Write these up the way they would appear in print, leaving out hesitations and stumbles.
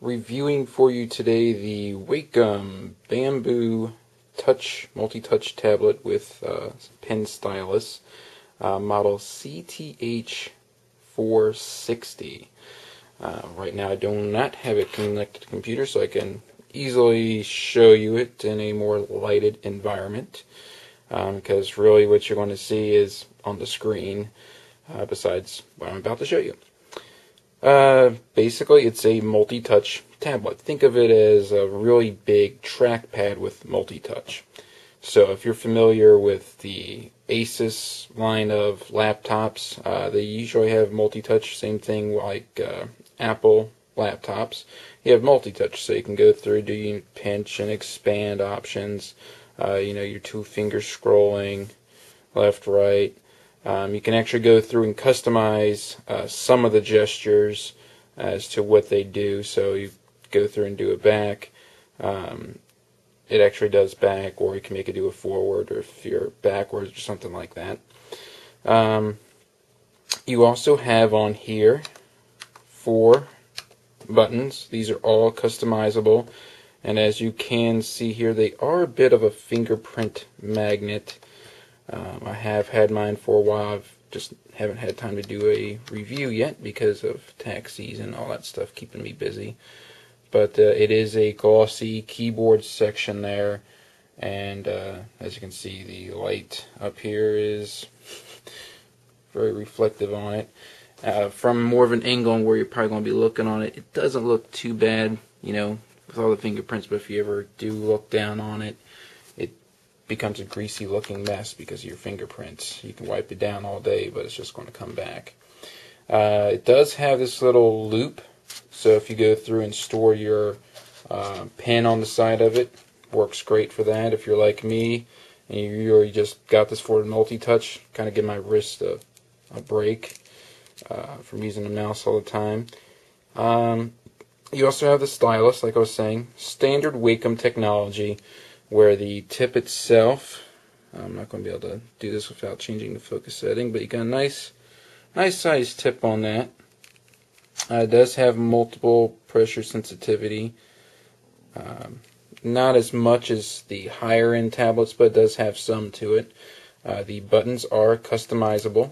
Reviewing for you today the Wacom Bamboo multi-touch tablet with pen stylus, model CTH460. Right now I do not have it connected to the computer, so I can easily show you it in a more lighted environment, because really what you're going to see is on the screen, besides what I'm about to show you. Basically, it's a multi-touch tablet. Think of it as a really big trackpad with multi-touch. So if you're familiar with the Asus line of laptops, they usually have multi-touch. Same thing like Apple laptops. You have multi-touch, so you can go through, do your pinch and expand options. Your two finger scrolling, left, right. You can actually go through and customize some of the gestures as to what they do. So you go through and do a back. It actually does back, or you can make it do a forward, or if you're backwards or something like that. You also have on here 4 buttons. These are all customizable, and as you can see here, they are a bit of a fingerprint magnet. I have had mine for a while. I've just haven't had time to do a review yet because of tax season and all that stuff keeping me busy. But it is a glossy keyboard section there, and as you can see, the light up here is very reflective on it. From more of an angle where you're probably going to be looking on it, it doesn't look too bad, with all the fingerprints, but if you ever do look down on it, it becomes a greasy looking mess because of your fingerprints. You can wipe it down all day, but it's just going to come back. It does have this little loop, so if you go through and store your pen on the side of it, works great for that. If you're like me and you already just got this for multi-touch, kind of give my wrist a break from using the mouse all the time. You also have the stylus, like I was saying, standard Wacom technology, where the tip itself, I'm not going to be able to do this without changing the focus setting, but you got a nice size tip on that. It does have multiple pressure sensitivity, not as much as the higher end tablets, but it does have some to it. The buttons are customizable.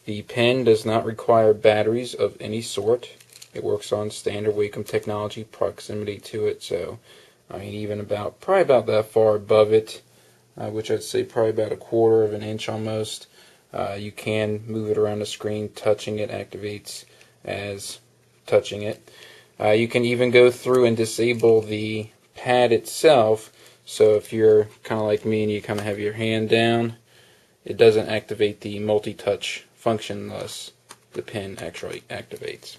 The pen does not require batteries of any sort. It works on standard Wacom technology, proximity to it, so even probably about that far above it, which I'd say probably about 1/4 of an inch almost. You can move it around the screen. Touching it activates as touching it. You can even go through and disable the pad itself, so if you're kind of like me and you kind of have your hand down, it doesn't activate the multi-touch function unless the pen actually activates.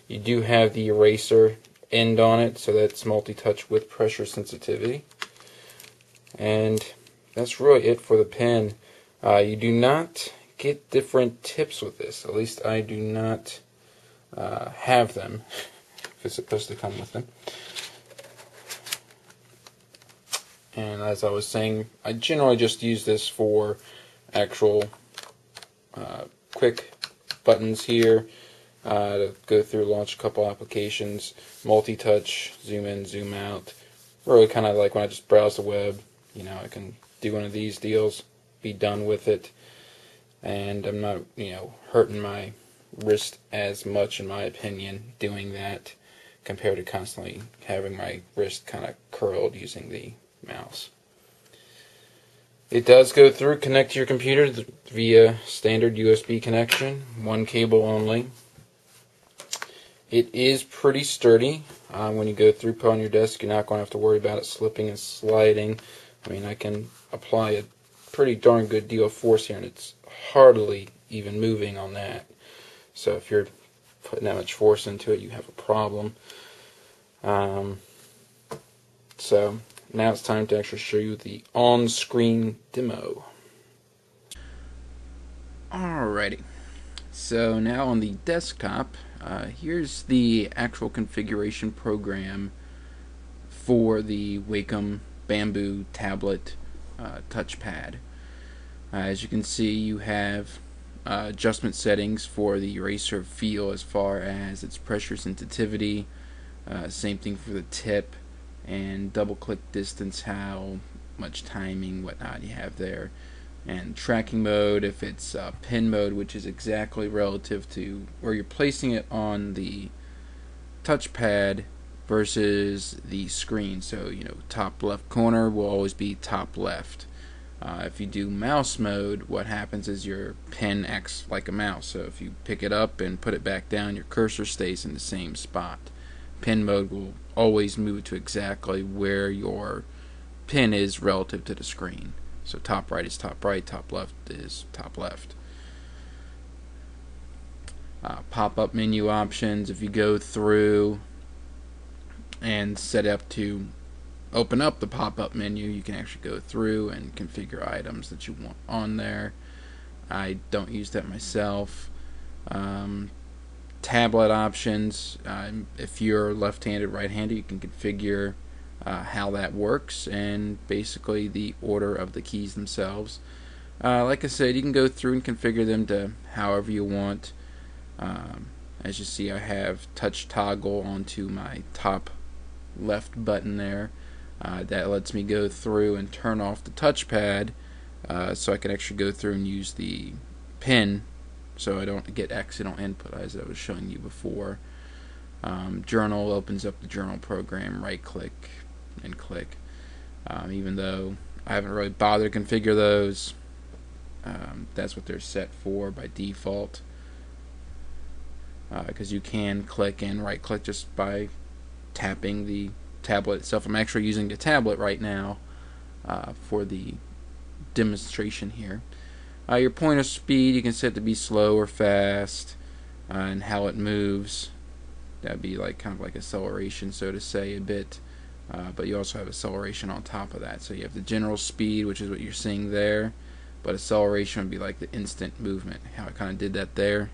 You do have the eraser end on it, so that's multi-touch with pressure sensitivity. And that's really it for the pen. You do not get different tips with this. At least I do not have them, if it's supposed to come with them. And as I was saying, I generally just use this for actual quick buttons here, to go through, launch a couple applications, multi-touch, zoom in, zoom out. Really kind of like when I just browse the web, I can do one of these deals, be done with it, and I'm not, hurting my wrist as much, in my opinion, doing that, compared to constantly having my wrist kind of curled using the mouse. It does go through, connect to your computer via standard USB connection, one cable only. It is pretty sturdy. When you go through, put on your desk, you're not going to have to worry about it slipping and sliding. I can apply a pretty darn good deal of force here, and it's hardly even moving on that. So if you're putting that much force into it, you have a problem. So now it's time to actually show you the on-screen demo. Alrighty, so now on the desktop, here's the actual configuration program for the Wacom Bamboo tablet touchpad. As you can see, you have adjustment settings for the eraser feel as far as its pressure sensitivity, Same thing for the tip, and double click distance, how much timing, whatnot you have there. And tracking mode, if it's pin mode, which is exactly relative to where you're placing it on the touchpad versus the screen. So, top left corner will always be top left. If you do mouse mode, what happens is your pin acts like a mouse. So if you pick it up and put it back down, your cursor stays in the same spot. Pin mode will always move to exactly where your pin is relative to the screen. So top right is top right, top left is top left. Pop-up menu options, if you go through and set up to open up the pop-up menu, you can actually go through and configure items that you want on there. I don't use that myself. Tablet options, if you're left-handed, right-handed, you can configure how that works, and basically the order of the keys themselves. Like I said, you can go through and configure them to however you want. As you see, I have touch toggle onto my top left button there. That lets me go through and turn off the touchpad, so I can actually go through and use the pin so I don't get accidental input, as I was showing you before. Journal opens up the journal program, right click and click. Even though I haven't really bothered to configure those, that's what they're set for by default, because you can click and right click just by tapping the tablet itself. I'm actually using the tablet right now for the demonstration here. Your pointer speed, you can set to be slow or fast, and how it moves. That'd be like kind of like acceleration, so to say, a bit. But you also have acceleration on top of that. So you have the general speed, which is what you're seeing there, but acceleration would be like the instant movement, how it kind of did that there,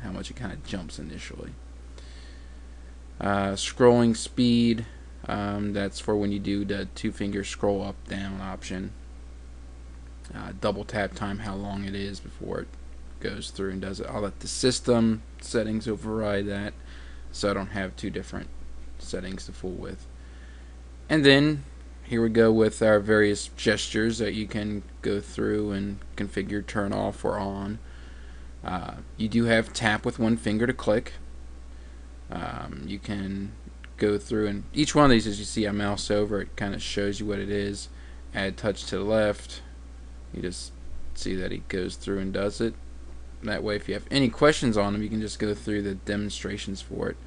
how much it kind of jumps initially. Scrolling speed, that's for when you do the two-finger scroll up down option. Double tap time, how long it is before it goes through and does it. I'll let the system settings override that, so I don't have two different settings to fool with. And then here we go with our various gestures that you can go through and configure, turn off or on. You do have tap with one finger to click. You can go through, and each one of these, as you see I mouse over, it kind of shows you what it is. Add touch to the left. You just see that he goes through and does it. That way, if you have any questions on them, you can just go through the demonstrations for it.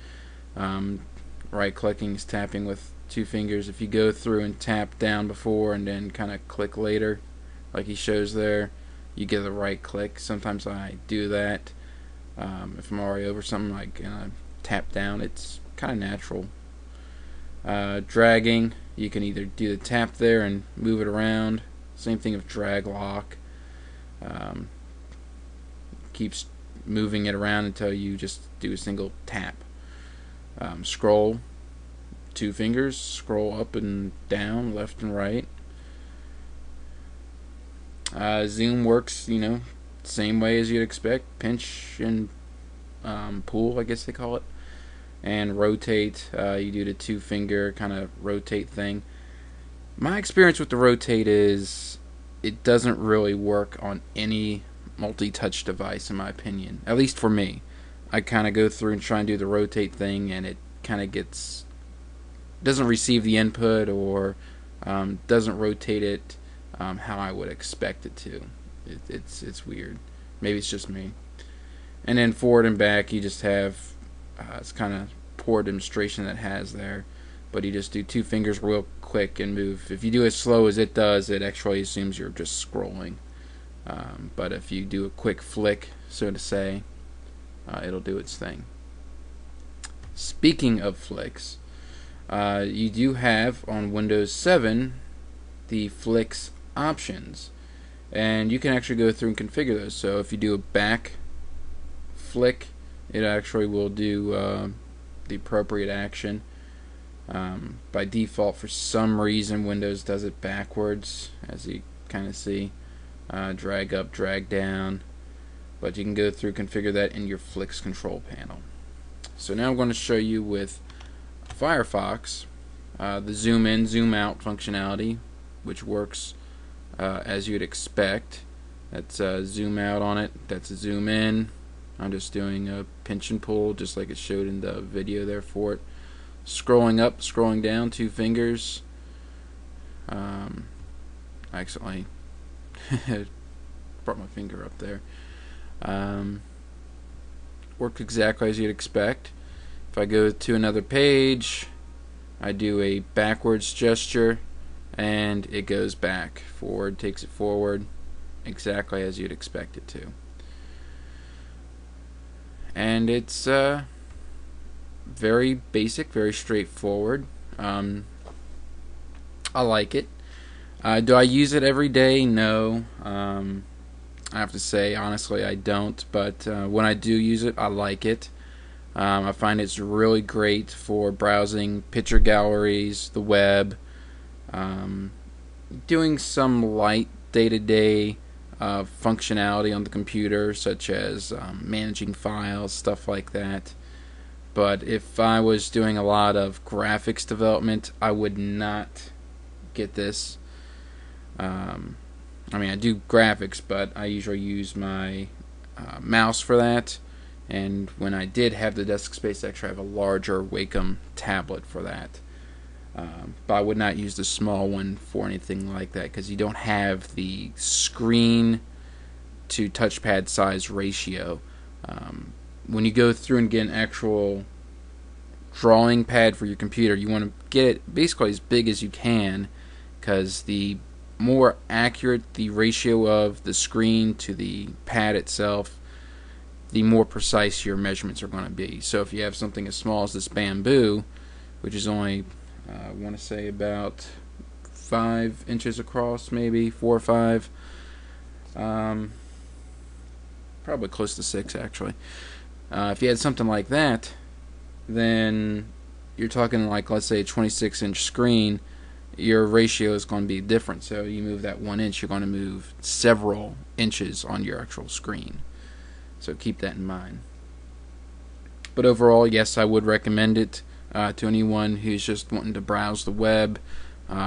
Right clicking is tapping with two fingers. If you go through and tap down before and then kind of click later, like he shows there, you get a right click. Sometimes I do that. If I'm already over something, like tap down, it's kind of natural. Dragging, you can either do the tap there and move it around. Same thing with drag lock. Keeps moving it around until you just do a single tap. Scroll, two fingers, scroll up and down, left and right. Zoom works, same way as you'd expect. Pinch and pull, I guess they call it. And rotate, you do the two finger kind of rotate thing. My experience with the rotate is it doesn't really work on any multi-touch device, in my opinion. At least for me. I kind of go through and try and do the rotate thing, and it kind of doesn't receive the input, or doesn't rotate it how I would expect it to. It's weird. Maybe it's just me. And then forward and back, you just have it's kind of poor demonstration that has there, but you just do two fingers real quick and move. If you do as slow as it does, it actually assumes you're just scrolling. But if you do a quick flick, so to say, it'll do its thing. Speaking of flicks, you do have on Windows 7 the flicks options, and you can actually go through and configure those. So if you do a back flick, it actually will do the appropriate action. By default, for some reason, Windows does it backwards, as you kind of see. Drag up, drag down, but you can go through, configure that in your flicks control panel. So now I'm going to show you with Firefox, the zoom in, zoom out functionality, which works as you'd expect. That's zoom out on it, that's a zoom in. I'm just doing a pinch and pull just like it showed in the video there for it. Scrolling up, scrolling down, 2 fingers. I accidentally brought my finger up there. Worked exactly as you'd expect. If I go to another page, I do a backwards gesture and it goes back. Forward takes it forward, exactly as you'd expect it to. And it's very basic, very straightforward. I like it. Do I use it every day? No. I have to say, honestly, I don't. But when I do use it, I like it. I find it's really great for browsing picture galleries, the web, doing some light day-to-day functionality on the computer, such as managing files, stuff like that. But if I was doing a lot of graphics development, I would not get this. I mean, I do graphics, but I usually use my mouse for that. And when I did have the desk space, I actually have a larger Wacom tablet for that. But I would not use the small one for anything like that because you don't have the screen to touchpad size ratio. When you go through and get an actual drawing pad for your computer, you want to get it basically as big as you can, because the more accurate the ratio of the screen to the pad itself, the more precise your measurements are going to be. So if you have something as small as this bamboo, which is only I want to say about 5 inches across, maybe 4 or 5, probably close to 6 actually. If you had something like that, then you're talking like, let's say, a 26-inch screen. Your ratio is going to be different. So you move that 1 inch, you're going to move several inches on your actual screen. So keep that in mind. But overall, yes, I would recommend it to anyone who's just wanting to browse the web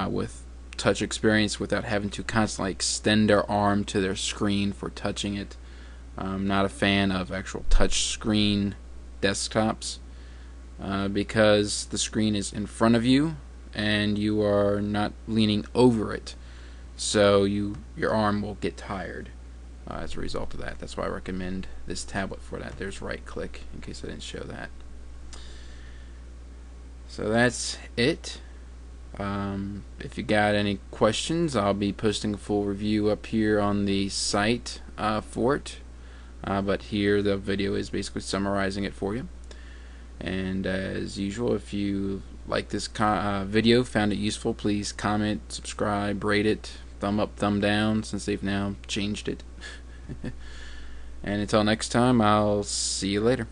with touch experience without having to constantly extend their arm to their screen for touching it. I'm not a fan of actual touch screen desktops because the screen is in front of you and you are not leaning over it, so your arm will get tired as a result of that. That's why I recommend this tablet for that. There's right click, in case I didn't show that. So that's it. If you got any questions, I'll be posting a full review up here on the site for it. But here the video is basically summarizing it for you. And as usual, if you like this video, found it useful, please comment, subscribe, rate it, thumb up, thumb down, since they've now changed it. And until next time, I'll see you later.